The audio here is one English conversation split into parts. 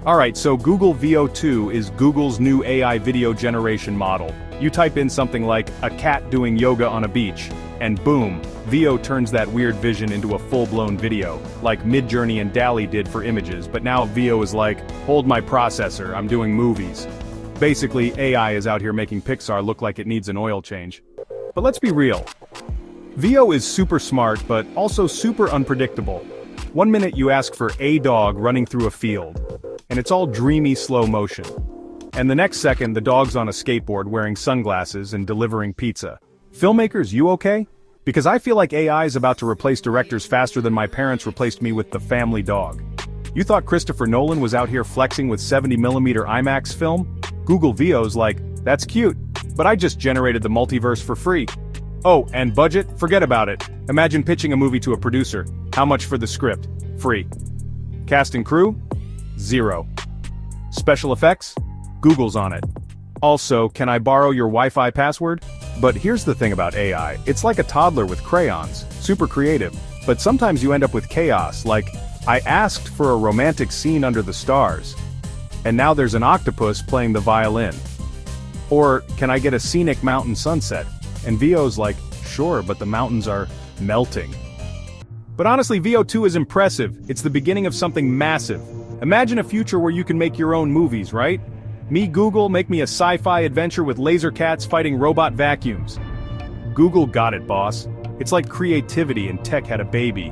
Alright, so Google Veo 2 is Google's new AI video generation model. You type in something like, a cat doing yoga on a beach, and boom, Veo turns that weird vision into a full-blown video, like Midjourney and DALL-E did for images, but now Veo is like, hold my processor, I'm doing movies. Basically, AI is out here making Pixar look like it needs an oil change. But let's be real. Veo is super smart, but also super unpredictable. One minute you ask for a dog running through a field, and it's all dreamy slow motion. And the next second the dog's on a skateboard wearing sunglasses and delivering pizza. Filmmakers, you okay? Because I feel like AI is about to replace directors faster than my parents replaced me with the family dog. You thought Christopher Nolan was out here flexing with 70mm IMAX film? Google Veo's like, that's cute, but I just generated the multiverse for free. Oh, and budget? Forget about it. Imagine pitching a movie to a producer. How much for the script? Free. Cast and crew? Zero. Special effects? Google's on it. Also, can I borrow your Wi-Fi password? But here's the thing about AI, it's like a toddler with crayons, super creative, but sometimes you end up with chaos, like, I asked for a romantic scene under the stars, and now there's an octopus playing the violin. Or, can I get a scenic mountain sunset? And Veo's like, sure, but the mountains are melting. But honestly, Veo 2 is impressive, it's the beginning of something massive. Imagine a future where you can make your own movies, right? Me Google, make me a sci-fi adventure with laser cats fighting robot vacuums. Google got it, boss. It's like creativity and tech had a baby.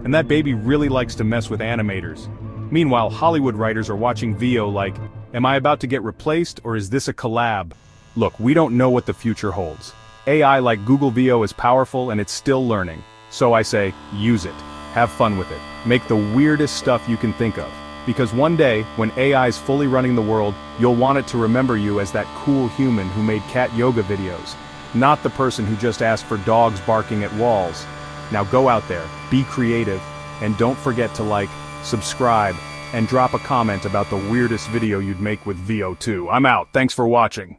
And that baby really likes to mess with animators. Meanwhile, Hollywood writers are watching Veo like, am I about to get replaced or is this a collab? Look, we don't know what the future holds. AI like Google Veo is powerful and it's still learning. So I say, use it. Have fun with it. Make the weirdest stuff you can think of. Because one day, when AI's fully running the world, you'll want it to remember you as that cool human who made cat yoga videos. Not the person who just asked for dogs barking at walls. Now go out there, be creative, and don't forget to like, subscribe, and drop a comment about the weirdest video you'd make with Veo 2. I'm out, thanks for watching.